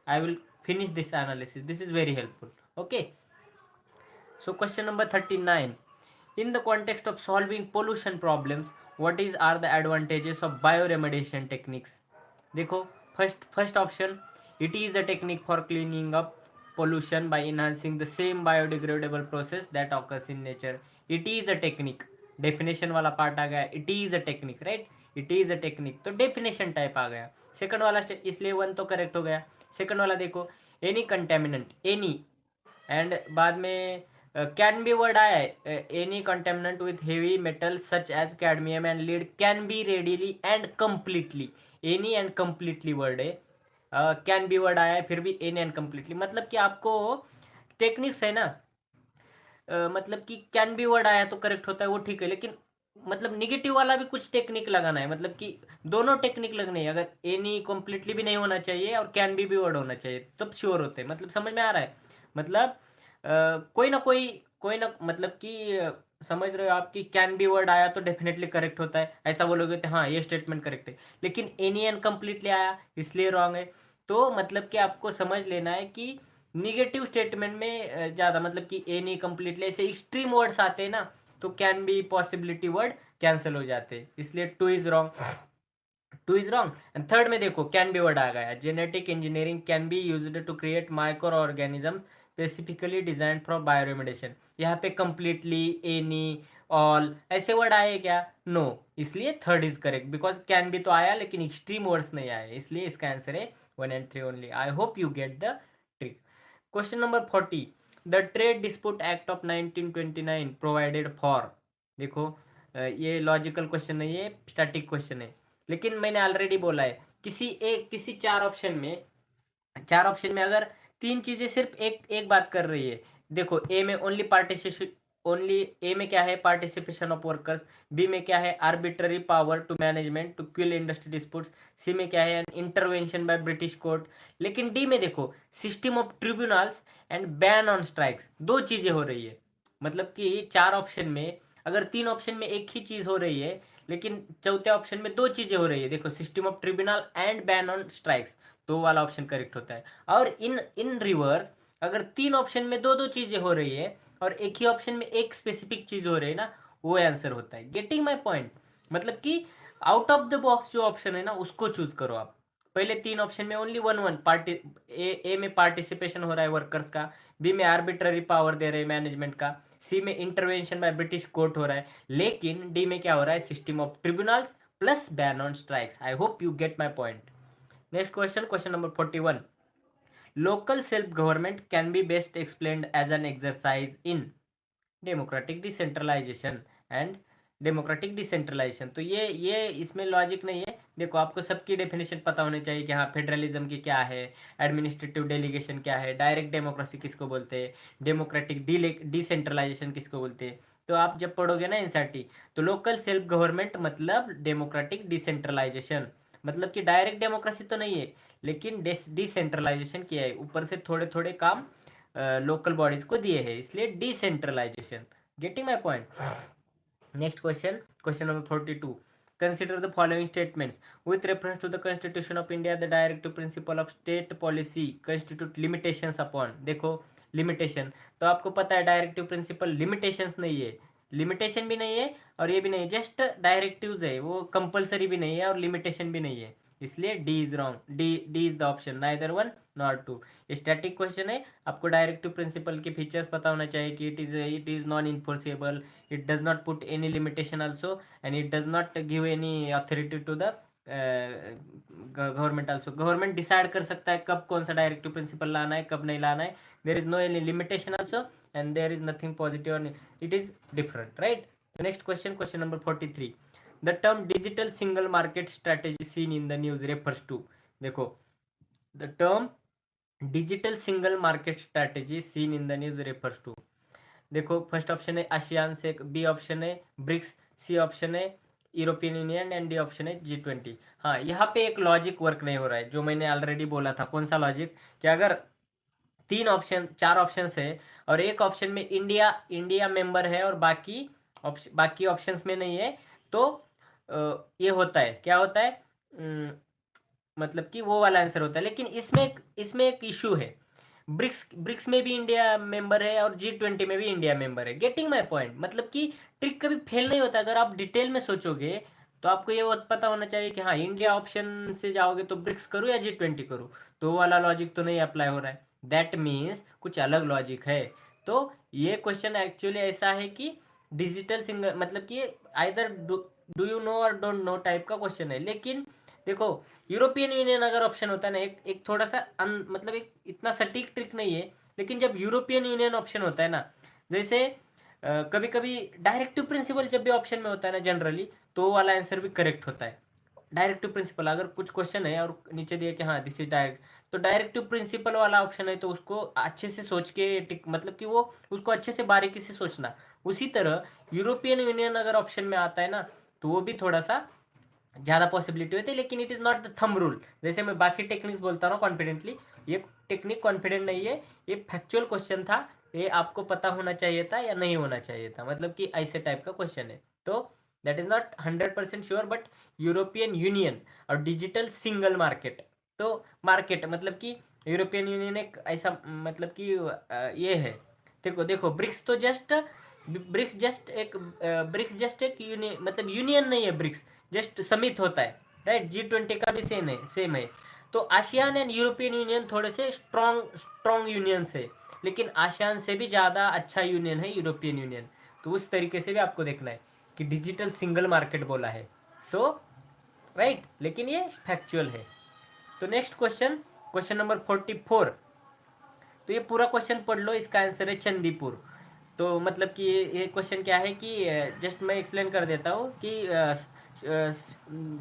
I will finish this analysis. This is very helpful. Okay. So question number 39. In the context of solving pollution problems, what is are the advantages of bioremediation techniques? देखो, first option, it is a technique for cleaning up pollution by enhancing the same biodegradable process that occurs in nature. It is a technique. Definition वाला part आ गया. It is a technique, right. It is a technique, तो definition type आ गया. Second वाला इसलिए one तो correct हो गया. Second वाला देखो, एनी कंटेमिनेंट, एनी, एंड बाद में कैन बी वर्ड आया है. Any contaminant with heavy metal such as cadmium and lead can be readily and completely. Any and completely word है. कैन बी वर्ड आया है, फिर भी एनी एंड कंप्लीटली, मतलब कि आपको टेक्निक्स है ना. मतलब कि कैन बी वर्ड आया तो करेक्ट होता है, वो ठीक है, लेकिन मतलब निगेटिव वाला भी कुछ टेक्निक लगाना है. मतलब कि दोनों टेक्निक लगने हैं. अगर एनी कंप्लीटली भी नहीं होना चाहिए और कैन बी वर्ड होना चाहिए, तब श्योर होते हैं. मतलब समझ में आ रहा है. मतलब कोई ना मतलब कि समझ रहे हो आप कि कैन बी वर्ड आया तो डेफिनेटली करेक्ट होता है, ऐसा बोलोगे तो हाँ ये स्टेटमेंट करेक्ट है. लेकिन एनी एंड कंप्लीटली आया इसलिए रॉन्ग है. तो मतलब कि आपको समझ लेना है कि निगेटिव स्टेटमेंट में ज़्यादा, मतलब कि एनी कंप्लीटली ऐसे एक्सट्रीम वर्ड्स आते हैं ना, तो can be possibility word cancel हो जाते हैं. इसलिए two is wrong. Two is wrong. And third में देखो कैन बी वर्ड आ गया. Genetic engineering can be used to create micro organism specifically design for bioremediation. यहाँ पे कंप्लीटली, एनी, ऑल ऐसे वर्ड आए क्या? नो. इसलिए third is correct, because can be तो आया लेकिन एक्सट्रीम वर्ड्स नहीं आए, इसलिए इसका आंसर है 1 and 3 only. I hope you get the trick. Question number 40. The trade dispute act of 1929 provided for. देखो, ये लॉजिकल क्वेश्चन नहीं है, स्टैटिक क्वेश्चन है. लेकिन मैंने ऑलरेडी बोला है, किसी चार ऑप्शन में अगर तीन चीजें सिर्फ एक एक बात कर रही है. देखो, ए में ओनली ए में क्या है? Participation of workers. बी में क्या है? Arbitrary power to management to quell industry disputes. C में क्या है? Intervention by British court. लेकिन डी में देखो, system of tribunals and ban on strikes. दो चीजें हो रही है. मतलब कि चार ऑप्शन में अगर तीन ऑप्शन में एक ही चीज हो रही है, लेकिन चौथे ऑप्शन में दो चीजें हो रही है. देखो, system of tribunal and ban on strikes, तो वाला ऑप्शन करेक्ट होता है. और इन इन रिवर्स, अगर तीन ऑप्शन में दो दो चीजें हो रही है और एक ही ऑप्शन में एक स्पेसिफिक चीज हो रही है ना, वो आंसर होता है. Getting my point. मतलब कि आउट ऑफ द बॉक्स जो ऑप्शन है ना, उसको चूज करो आप. पहले तीन ऑप्शन में ओनली वन वन पार्टी. ए में पार्टिसिपेशन हो रहा है वर्कर्स का. बी में आर्बिट्ररी पावर दे रहे हैं मैनेजमेंट का. सी में इंटरवेंशन बाय ब्रिटिश कोर्ट हो रहा है. लेकिन डी में क्या हो रहा है? System of tribunals plus ban on strikes. I hope you get my point. Next question, question number 41. Local self-government can be best explained as an exercise in democratic decentralization and democratic decentralization. तो ये इसमें logic नहीं है. देखो, आपको सबकी definition पता होनी चाहिए कि हाँ फेडरलिज्म की क्या है, एडमिनिस्ट्रेटिव डेलीगेशन क्या है, डायरेक्ट डेमोक्रेसी किसको बोलते हैं, डेमोक्रेटिक डिसेंट्रलाइजेशन किसको बोलते हैं. तो आप जब पढ़ोगे ना एनसीईआरटी, तो लोकल सेल्फ गवर्नमेंट मतलब डेमोक्रेटिक डिसेंट्रलाइजेशन. मतलब कि डायरेक्ट डेमोक्रेसी तो नहीं है, लेकिन डिसेंट्रलाइजेशन किया है, ऊपर से थोड़े थोड़े काम लोकल बॉडीज को दिए हैं, इसलिए decentralization. Getting my point. Next question, question number 42. Consider the following statements. With reference to the Constitution of India, the directive principle of state policy constitute limitations upon. देखो, लिमिटेशन तो आपको पता है, directive principle limitations नहीं है. Limitation भी नहीं है और ये भी नहीं, जस्ट डायरेक्टिव्स है, वो कंपलसरी भी नहीं है और लिमिटेशन भी नहीं है. इसलिए D is wrong. D is the option, neither one not two. Static question है, आपको डायरेक्टिव प्रिंसिपल के फीचर्स पता होना चाहिए कि it is non enforceable, it does not put any limitation also, and it does not give any authority to the government also. Government decide कर सकता है कब कौन सा डायरेक्टिव प्रिंसिपल लाना है, कब नहीं लाना है. There is no any limitation also, and there is nothing positive, it is different, right. Next question, question number 43. The term digital single market strategy seen in the news refers to. देखो, the term digital single market strategy seen in the news refers to. देखो, first option है ASEAN से, B option है BRICS, C option है European Union, and D option है G20. हाँ, यहाँ पे एक लॉजिक वर्क नहीं हो रहा है, जो मैंने ऑलरेडी बोला था. कौन सा लॉजिक? कि अगर चार ऑप्शन है और एक ऑप्शन में इंडिया मेंबर है और बाकी ऑप्शंस में नहीं है, तो ये होता है, क्या होता है, मतलब कि वो वाला आंसर होता है। लेकिन इसमें एक इशू है, ब्रिक्स में भी इंडिया मेंबर है और G20 में भी इंडिया मेंबर है। गेटिंग माय पॉइंट, मतलब कि ट्रिक कभी फेल नहीं होता। अगर आप डिटेल में सोचोगे तो आपको ये बहुत पता होना चाहिए कि हाँ, इंडिया ऑप्शन से जाओगे तो ब्रिक्स करूँ या G20 करूँ, तो वो वाला लॉजिक तो नहीं अप्लाई हो रहा है। दैट मीन्स कुछ अलग लॉजिक है। तो ये क्वेश्चन एक्चुअली ऐसा है कि डिजिटल सिंगल, मतलब कि आइदर डू यू नो और डोंट नो टाइप का क्वेश्चन है। लेकिन देखो, यूरोपियन यूनियन अगर ऑप्शन होता है ना, एक थोड़ा सा मतलब एक इतना सटीक ट्रिक नहीं है। लेकिन जब यूरोपियन यूनियन ऑप्शन होता है ना, जैसे कभी कभी डायरेक्टिव प्रिंसिपल जब भी ऑप्शन में होता है ना जनरली, तो वो वाला आंसर भी करेक्ट होता है। डायरेक्टिव प्रिंसिपल, अगर कुछ क्वेश्चन है और नीचे दिया कि हाँ दिस इज डायरेक्ट, तो डायरेक्टिव प्रिंसिपल वाला ऑप्शन है तो उसको अच्छे से सोच के टिक, मतलब कि वो उसको अच्छे से बारीकी से सोचना। उसी तरह यूरोपियन यूनियन अगर ऑप्शन में आता है ना, तो वो भी थोड़ा सा ज़्यादा पॉसिबिलिटी होती है। लेकिन it is not the thumb rule. जैसे मैं बाकी टेक्निक्स बोलता हूँ कॉन्फिडेंटली, ये टेक्निक कॉन्फिडेंट नहीं है, ये फैक्चुअल क्वेश्चन था। ये आपको पता होना चाहिए था या नहीं होना चाहिए था, मतलब कि ऐसे टाइप का क्वेश्चन है। तो that is not 100% sure, but European union और डिजिटल सिंगल मार्केट, तो मार्केट मतलब कि यूरोपियन यूनियन एक ऐसा, मतलब कि ये है। देखो देखो, ब्रिक्स जस्ट एक यूनियन, मतलब यूनियन नहीं है ब्रिक्स, जस्ट समिट होता है, राइट। G20 का भी सेम है। तो आसियान एंड यूरोपियन यूनियन थोड़े से स्ट्रॉन्ग यूनियन है। लेकिन आसियान से भी ज़्यादा अच्छा यूनियन है यूरोपियन यूनियन। तो उस तरीके से भी आपको देखना है कि डिजिटल सिंगल मार्केट बोला है तो राइट, लेकिन ये फैक्चुअल है। तो नेक्स्ट क्वेश्चन, क्वेश्चन नंबर 44। तो ये पूरा क्वेश्चन पढ़ लो, इसका आंसर है चंदीपुर। तो मतलब कि ये क्वेश्चन क्या है कि जस्ट मैं एक्सप्लेन कर देता हूँ कि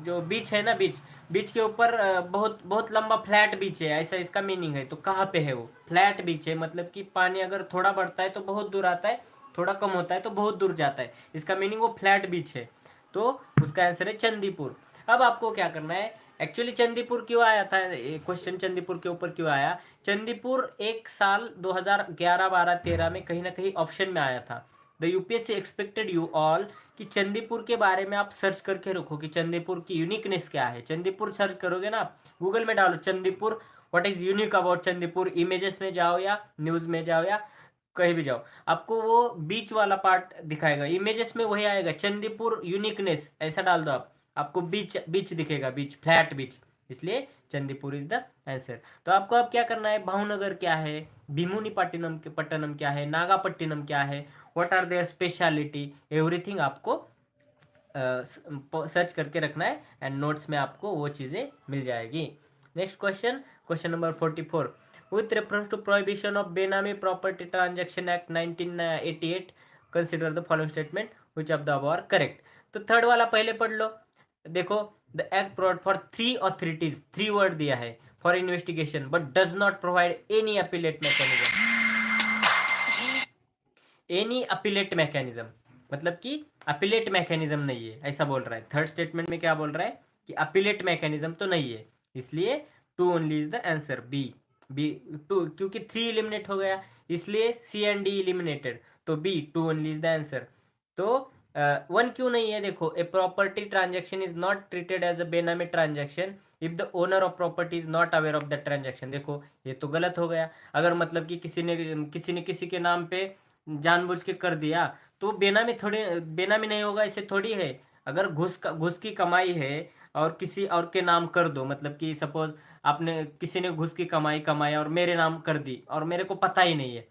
जो बीच है ना, बीच के ऊपर बहुत बहुत लंबा फ्लैट बीच है, ऐसा इसका मीनिंग है। तो कहाँ पे है वो फ्लैट बीच है, मतलब कि पानी अगर थोड़ा बढ़ता है तो बहुत दूर आता है, थोड़ा कम होता है तो बहुत दूर जाता है, इसका मीनिंग वो फ्लैट बीच है। तो उसका आंसर है चंदीपुर। अब आपको क्या करना है, एक्चुअली चंदीपुर क्यों आया था, क्वेश्चन चंदीपुर के ऊपर क्यों आया। चंदीपुर एक साल 2011, 12, 13 में कहीं ना कहीं ऑप्शन में आया था। The UPSC expected you all कि चंदीपुर के बारे में आप सर्च करके रखो कि चंदीपुर की यूनिकनेस क्या है। चंदीपुर सर्च करोगे ना आप, गूगल में डालो Chandipur, what is unique about Chandipur, images में जाओ या न्यूज़ में जाओ या कहीं भी जाओ, आपको वो बीच वाला पार्ट दिखाएगा। इमेजेस में वही आएगा, चंदीपुर यूनिकनेस ऐसा डाल दो आप, आपको बीच बीच दिखेगा, बीच फ्लैट बीच, इसलिए चंदीपुर इज द आंसर। तो आपको अब क्या करना है, भावनगर क्या है, भीमुनी पट्टनम क्या है, नागापट्टिनम क्या है, what are their speciality, everything आपको सर्च करके रखना है एंड नोट्स में आपको वो चीज़ें मिल जाएगी। Next question, question number 44। With reference to Prohibition of Benami Property Transaction Act 1988 consider the following statement which of the above are correct. तो थर्ड वाला पहले पढ़ लो। देखो, the act provide for 3 authorities, 3 word दिया है for investigation but does not provide any appellate mechanism, any appellate mechanism, मतलब कि अपीलेट मैकेनिज्म नहीं है ऐसा बोल रहा है। थर्ड स्टेटमेंट में क्या बोल रहा है कि अपीलेट मैकेनिज्म तो नहीं है, इसलिए 2 only is the answer, B. B 2, क्योंकि 3 इलिमिनेट हो गया इसलिए सी एंड डी इलिमिनेटेड, तो B 2 only is the answer. तो 1 क्यों नहीं है, देखो, a property transaction is not treated as a benami transaction if the owner of property is not aware of the transaction. देखो ये तो गलत हो गया, अगर मतलब कि किसी ने किसी के नाम पे जानबूझ के कर दिया तो बेनामी थोड़ी, बेनामी नहीं होगा ऐसे थोड़ी है। अगर घुस की कमाई है और किसी और के नाम कर दो, मतलब कि सपोज आपने, किसी ने घुस की कमाई कमाया और मेरे नाम कर दी और मेरे को पता ही नहीं है,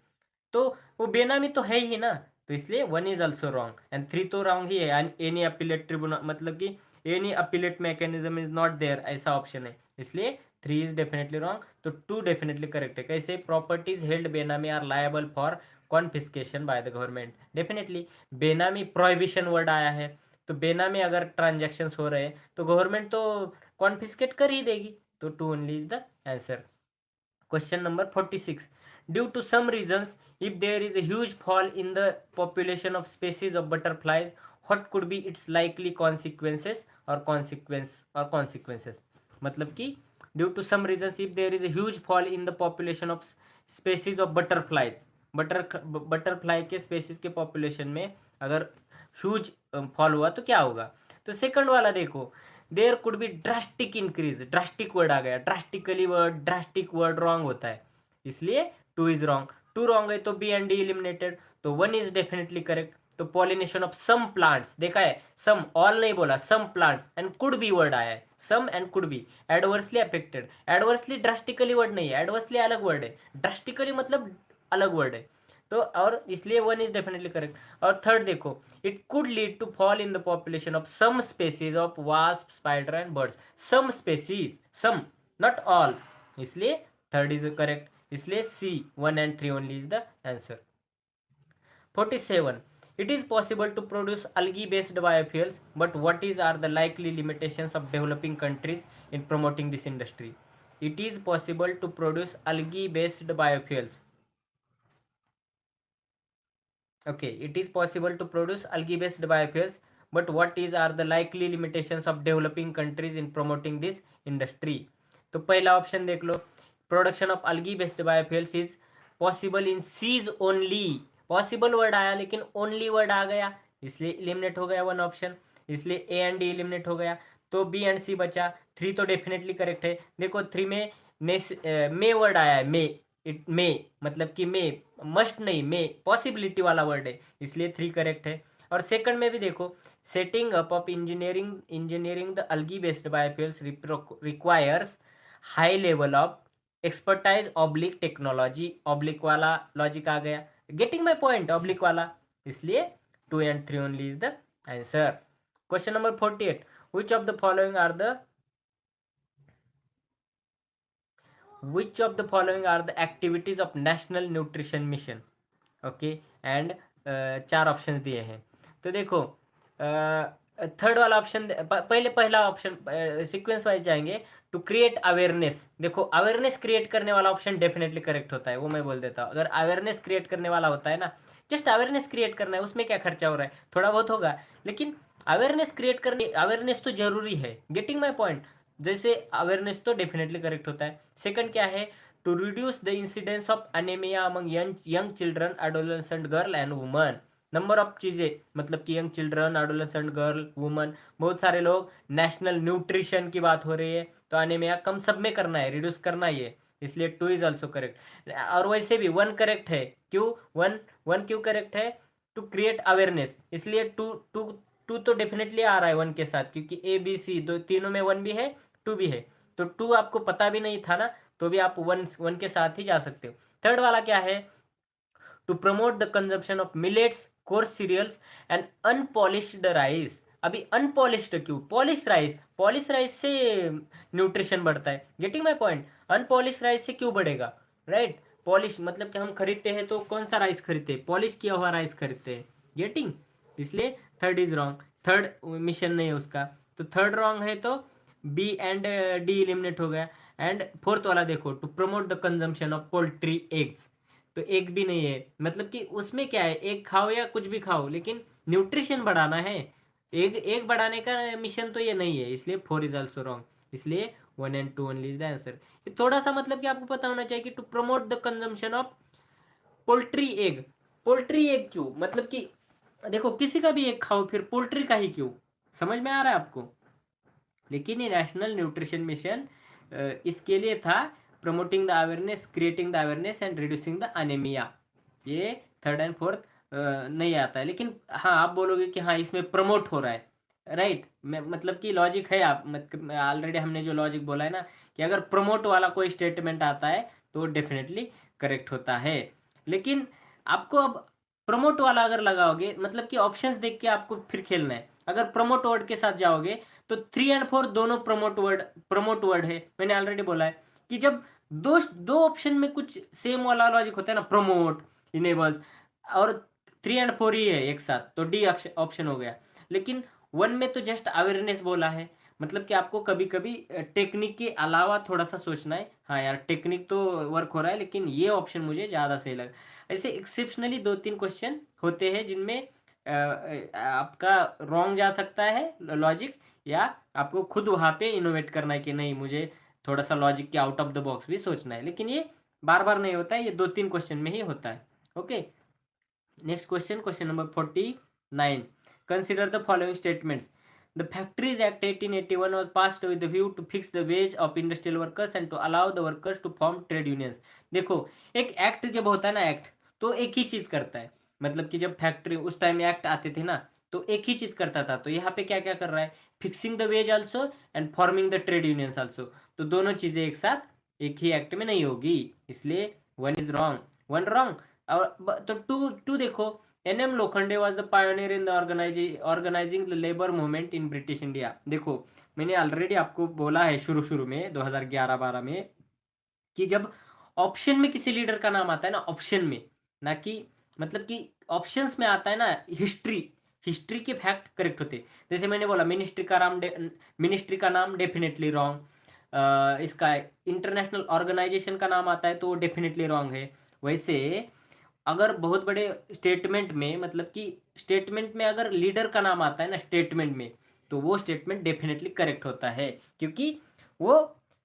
तो वो बेनामी तो है ही ना। तो इसलिए 1 इज ऑल्सो रॉन्ग एंड 3 तो रॉन्ग ही है। एंड एनी अपीलेट ट्रिब्यूनल, मतलब कि any appellate mechanism is not there ऐसा ऑप्शन है, इसलिए 3 इज डेफिनेटली रॉन्ग। तो 2 डेफिनेटली करेक्ट है। कैसे, properties held benami are liable for confiscation by the government, definitely. Benami prohibition word आया है, तो बेनामी अगर ट्रांजेक्शन्स हो रहे हैं तो गवर्नमेंट तो कॉन्फिस्केट कर ही देगी, तो 2 only is the answer. Question number 46. Due to some reasons, if there is a huge fall in the population of species of butterflies, what could be its likely consequences or consequences? मतलब कि due to some reasons, if there is a huge fall in the population of species of butterflies, butterfly के spaces के population में अगर huge fall हुआ तो क्या होगा। तो सेकंड वाला देखो, there could be drastic increase, drastic word आ गया, drastically word, drastic word wrong होता है, इसलिए 2 इज रॉन्ग। 2 रॉन्ग है तो बी एंड डी एलिमिनेटेड, तो 1 इज डेफिनेटली करेक्ट। तो पॉलिनेशन ऑफ सम प्लांट्स, देखा है, सम, ऑल नहीं बोला, some plants, and could be word आया है, some and could be, adversely affected, adversely drastically word नहीं है, एडवर्सली अलग वर्ड है, ड्रास्टिकली मतलब अलग वर्ड है, तो और इसलिए 1 इज डेफिनेटली करेक्ट। और थर्ड देखो, it could lead to fall in the population of some species of wasp, spider and birds, some species, some, not all, इसलिए थर्ड इज करेक्ट, इसलिए C 1 and 3 only is the answer. 47, it is possible to produce algae based biofuels, but what is are the likely limitations of developing countries in promoting this industry? It is possible to produce algae based biofuels. Okay, it is possible to produce algae based biofuels, but what is are the likely limitations of developing countries in promoting this industry? तो पहला option देख लो, production of algae based biofuels is possible in seas only, possible word आया लेकिन only word आ गया, इसलिए eliminate हो गया 1 ऑप्शन, इसलिए ए एंड डी इलिमिनेट हो गया, तो बी एंड सी बचा। 3 तो डेफिनेटली करेक्ट है, देखो 3 में मे वर्ड आया है, मे, इट मे मतलब कि मे, मस्ट नहीं, मे पॉसिबिलिटी वाला वर्ड है, इसलिए 3 करेक्ट है। और सेकंड में भी देखो, setting up of engineering the algae based biofuels requires high level of expertise oblique technology, oblique वाला लॉजिक आ गया, गेटिंग माई पॉइंट, ऑब्लिक वाला, इसलिए 2 and 3 only is the answer. Question number 48, which of the following are the activities of national nutrition mission? Okay, and 4 option दिए हैं, तो देखो third वाला option, पहले पहला ऑप्शन सीक्वेंस वाइज जाएंगे, टू क्रिएट अवेयरनेस, देखो अवेयरनेस क्रिएट करने वाला ऑप्शन डेफिनेटली करेक्ट होता है, वो मैं बोल देता हूँ, अगर अवेयरनेस क्रिएट करने वाला होता है ना, जस्ट अवेयरनेस क्रिएट करना है, उसमें क्या खर्चा हो रहा है, थोड़ा बहुत होगा, लेकिन अवेयरनेस क्रिएट करने, अवेयरनेस तो जरूरी है, गेटिंग माई पॉइंट, जैसे अवेयरनेस तो डेफिनेटली करेक्ट होता है। सेकंड क्या है, to reduce the incidence of anaemia among young children, adolescent girl and woman, number of चीज़ें, मतलब कि young children, adolescent girl, woman, बहुत सारे लोग, नेशनल न्यूट्रिशन की बात हो रही है, तो अनेमिया कम सब में करना है, रिड्यूस करना ही है, इसलिए 2 इज ऑल्सो करेक्ट। और वैसे भी 1 करेक्ट है, क्यों 1 क्यों करेक्ट है, टू क्रिएट अवेयरनेस, इसलिए 2 तो डेफिनेटली आ रहा है 1 के साथ, क्योंकि ए बी सी दो तीनों में 1 भी है 2 भी है, तो 2 आपको पता भी नहीं था ना, तो भी आप 1 के साथ ही जा सकते हो। थर्ड वाला क्या है, to promote the consumption of millets, coarse cereals and unpolished rice, अभी अनपॉलिश्ड क्यों, पॉलिश राइस से न्यूट्रिशन बढ़ता है, getting my point, unpolish rice से क्यों बढ़ेगा, राइट, पॉलिश मतलब कि हम खरीदते हैं तो कौन सा राइस खरीदते हैं, पॉलिश किया हुआ राइस खरीदते हैं, गेटिंग, इसलिए third is wrong, third mission नहीं है उसका, तो थर्ड रॉन्ग है, तो बी एंड डी एलिमिनेट हो गया। एंड फोर्थ वाला देखो, to promote the consumption of poultry eggs, तो एग भी नहीं है, मतलब कि उसमें क्या है, एग खाओ या कुछ भी खाओ, लेकिन न्यूट्रिशन बढ़ाना है, एग बढ़ाने का मिशन तो ये नहीं है, इसलिए 4 इज ऑल्सो रॉन्ग, इसलिए 1 and 2 only is the answer. थोड़ा सा मतलब कि आपको पता होना चाहिए कि to promote the consumption of poultry egg, poultry egg क्यों, मतलब कि देखो किसी का भी एग खाओ, फिर पोल्ट्री का ही क्यों, समझ में आ रहा है आपको, लेकिन ये नेशनल न्यूट्रिशन मिशन इसके लिए था, promoting the awareness, creating the awareness and reducing the anaemia, ये थर्ड एंड फोर्थ नहीं आता है, लेकिन हाँ आप बोलोगे कि हाँ इसमें प्रमोट हो रहा है, राइट, मतलब कि लॉजिक है, आप ऑलरेडी हमने जो लॉजिक बोला है ना, कि अगर प्रमोट वाला कोई स्टेटमेंट आता है तो डेफिनेटली करेक्ट होता है, लेकिन आपको अब प्रमोट वाला अगर लगाओगे, मतलब कि ऑप्शंस देख के आपको फिर खेलना है, अगर प्रमोट वर्ड के साथ जाओगे तो 3 and 4 दोनों प्रमोट वर्ड है, मैंने ऑलरेडी बोला है कि जब दो ऑप्शन में कुछ सेम वाला लॉजिक होता है ना, प्रमोट, इनेबल्स, और 3 and 4 ही है एक साथ, तो डी ऑप्शन हो गया, लेकिन 1 में तो जस्ट अवेयरनेस बोला है, मतलब कि आपको कभी कभी टेक्निक के अलावा थोड़ा सा सोचना है, हाँ यार टेक्निक तो वर्क हो रहा है, लेकिन ये ऑप्शन मुझे ज़्यादा सही लगा। ऐसे एक्सेप्शनली 2-3 क्वेश्चन होते हैं जिनमें आपका रॉन्ग जा सकता है लॉजिक, या आपको खुद वहाँ पे इनोवेट करना है कि नहीं मुझे थोड़ा सा लॉजिक के आउट ऑफ द बॉक्स भी सोचना है, लेकिन ये बार बार नहीं होता है, ये 2-3 क्वेश्चन में ही होता है। Okay, next question, question number 49, consider the following statements, The Factories Act 1881 was passed with the view to fix the wage of industrial workers and to allow the workers to form trade unions. देखो, एक act जब होता है ना, act तो एक ही चीज करता है, मतलब कि जब फैक्ट्री उस टाइम एक्ट आते थे ना, तो एक ही चीज करता था। तो यहाँ पे क्या क्या कर रहा है, fixing the ways also and forming the trade unions also. तो दोनों चीजें एक साथ एक ही एक्ट में नहीं होगी, इसलिए one is wrong, one wrong. और तो टू देखो, NM Lokhande was the pioneer in the organising the labour movement in British India. देखो, मैंने ऑलरेडी आपको बोला है शुरू शुरू में 2011-12 में कि जब ऑप्शन में किसी लीडर का नाम आता है ना, ऑप्शन में, ना कि मतलब कि ऑप्शंस में आता है ना, हिस्ट्री के फैक्ट करेक्ट होते। जैसे मैंने बोला मिनिस्ट्री का नाम डेफिनेटली रॉन्ग, इसका इंटरनेशनल ऑर्गेनाइजेशन का नाम आता है तो वो डेफिनेटली रॉन्ग है। वैसे अगर बहुत बड़े स्टेटमेंट में, मतलब कि स्टेटमेंट में अगर लीडर का नाम आता है ना स्टेटमेंट में, तो वो स्टेटमेंट डेफिनेटली करेक्ट होता है, क्योंकि वो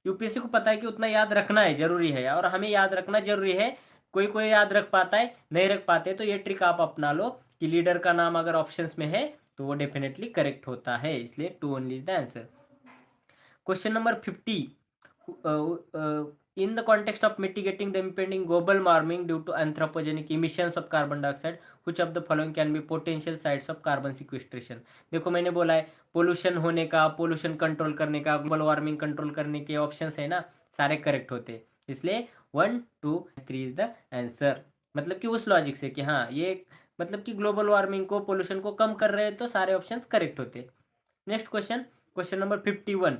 यूपीएससी को पता है कि उतना याद रखना है जरूरी है, और हमें याद रखना जरूरी है। कोई कोई याद रख पाता है, नहीं रख पाते, तो ये ट्रिक आप अपना लो कि लीडर का नाम अगर ऑप्शंस में है तो वो डेफिनेटली करेक्ट होता है, इसलिए 2 only is the answer. Question number 50, in the context of mitigating the impending global warming due to anthropogenic emissions of carbon dioxide, which of the following can be potential sites of carbon sequestration? देखो, मैंने बोला है pollution होने का, pollution control करने का, global warming control करने के ऑप्शंस है ना, सारे करेक्ट होते, इसलिए 1, 2, 3 इज द आंसर। मतलब कि उस लॉजिक से कि हाँ ये मतलब कि ग्लोबल वार्मिंग को, पोल्यूशन को कम कर रहे हैं, तो सारे ऑप्शंस करेक्ट होते। Next question, question number 51।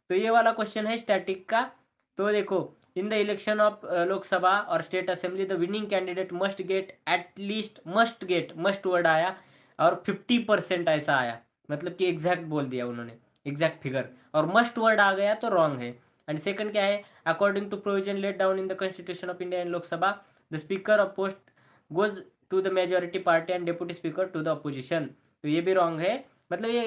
तो ये वाला क्वेश्चन है स्टैटिक का। तो देखो, in the election of Lok Sabha और state assembly the winning candidate must get at least, must word आया और 50% ऐसा आया, मतलब कि एग्जैक्ट बोल दिया उन्होंने, एग्जैक्ट फिगर, और मस्ट वर्ड आ गया तो रॉन्ग है। एंड सेकंड क्या है, according to provision laid down in the constitution of India in Lok Sabha the speaker of post goes to the majority party and deputy speaker to the opposition. तो ये भी wrong है, मतलब ये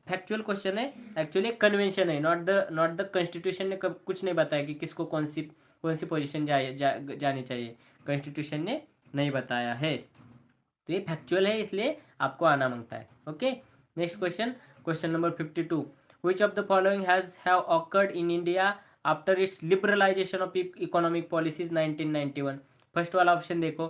फैक्चुअल क्वेश्चन है, actually convention है, not the constitution ने कुछ नहीं बताया कि किसको कौन सी पोजीशन जानी चाहिए, कॉन्स्टिट्यूशन ने नहीं बताया है, तो ये फैक्चुअल है, इसलिए आपको आना मांगता है। Okay, next question, question number 52, which of the following have occurred in India after its liberalisation of economic policies 1991? First वाला ऑप्शन देखो,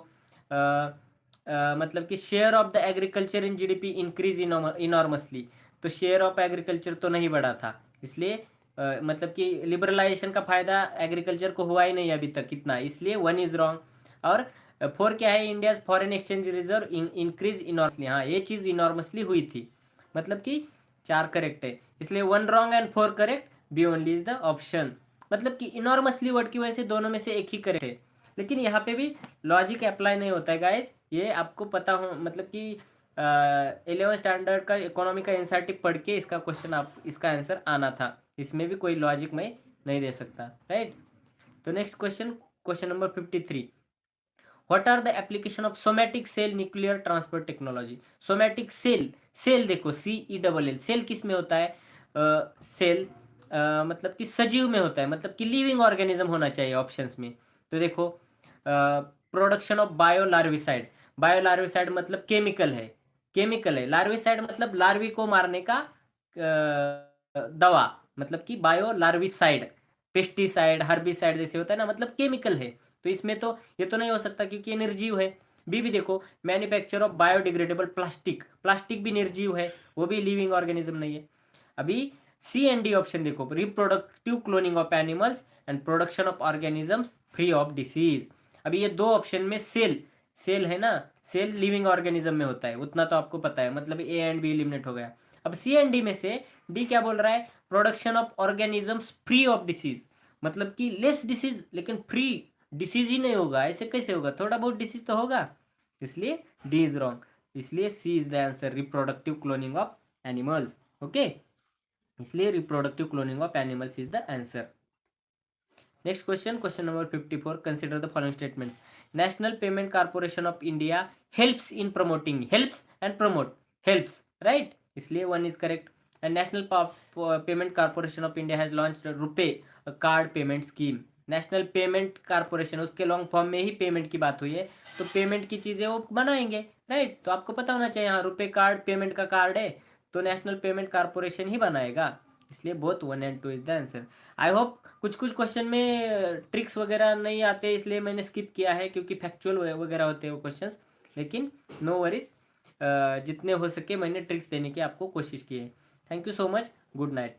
मतलब कि share of the agriculture in GDP increase enormously. तो शेयर ऑफ एग्रीकल्चर तो नहीं बढ़ा था, इसलिए मतलब कि लिबरलाइजेशन का फायदा एग्रीकल्चर को हुआ ही नहीं अभी तक इतना, इसलिए 1 इज रॉन्ग। और 4 क्या है, India foreign exchange reserve increase enormously. हाँ, ये चीज इनॉर्मसली हुई थी, मतलब कि 4 करेक्ट है, इसलिए 1 wrong and 4 correct, B only is the option. मतलब कि इनॉर्मसली वर्ड की वजह से दोनों में से एक ही करेक्ट है, लेकिन यहाँ पे भी लॉजिक अप्लाई नहीं होता है गाइज, ये आपको पता हो, मतलब कि 11th स्टैंडर्ड का इकोनॉमी का एनसीईआरटी पढ़ के इसका क्वेश्चन, आप इसका आंसर आना था, इसमें भी कोई लॉजिक में नहीं दे सकता, राइट। तो next question, question number 53, what are the application of somatic cell nuclear transfer technology? Somatic cell, cell देखो CELL, सेल किस में होता है, सेल मतलब कि सजीव में होता है, मतलब कि लिविंग ऑर्गेनिज्म होना चाहिए ऑप्शंस में। तो देखो, प्रोडक्शन ऑफ बायोलार्विसाइड, बायोलार्विसाइड मतलब केमिकल है, लार्विसाइड मतलब लार्वी को मारने का दवा, मतलब कि बायोलार्विसाइड, पेस्टिसाइड, हर्बिसाइड जैसे होता है ना, मतलब केमिकल है, तो इसमें तो ये तो नहीं हो सकता क्योंकि ये निर्जीव है। बी भी देखो, manufacture of biodegradable plastic, plastic भी निर्जीव है, वो भी लिविंग ऑर्गेनिज्म नहीं है। अभी सी एंड डी ऑप्शन देखो, reproductive cloning of animals and production of organisms free of disease. अभी ये 2 ऑप्शन में सेल है ना, सेल लिविंग ऑर्गेनिज्म में होता है, उतना तो आपको पता है, मतलब ए एंड बी एलिमिनेट हो गया। अब सी एंड डी में से डी क्या बोल रहा है, production of organisms free of disease, मतलब कि लेस डिसीज लेकिन फ्री, डिसीज ही नहीं होगा, ऐसे कैसे होगा, थोड़ा बहुत डिसीज तो होगा, इसलिए डी इज रॉन्ग, इसलिए C is the answer, reproductive cloning of animals. Okay, इसलिए reproductive cloning of animals is the answer. Next question, question number 54, consider the following statements. National payment corporation of India helps in promoting, helps and promote, helps, right, इसलिए 1 is correct. And national payment corporation of India has launched RuPay card payment scheme. National payment corporation, उसके long form में ही payment की बात हुई है, तो payment की चीज़ें वो बनाएंगे, राइट, तो आपको पता होना चाहिए, हाँ रुपे कार्ड पेमेंट का कार्ड है, तो नेशनल पेमेंट कॉर्पोरेशन ही बनाएगा, इसलिए both 1 and 2 is the answer. I hope कुछ कुछ क्वेश्चन में ट्रिक्स वगैरह नहीं आते, इसलिए मैंने स्किप किया है, क्योंकि फैक्चुअल वगैरह होते हैं वो क्वेश्चंस, लेकिन नो वरीज, जितने हो सके मैंने ट्रिक्स देने की आपको कोशिश की है। Thank you so much, good night.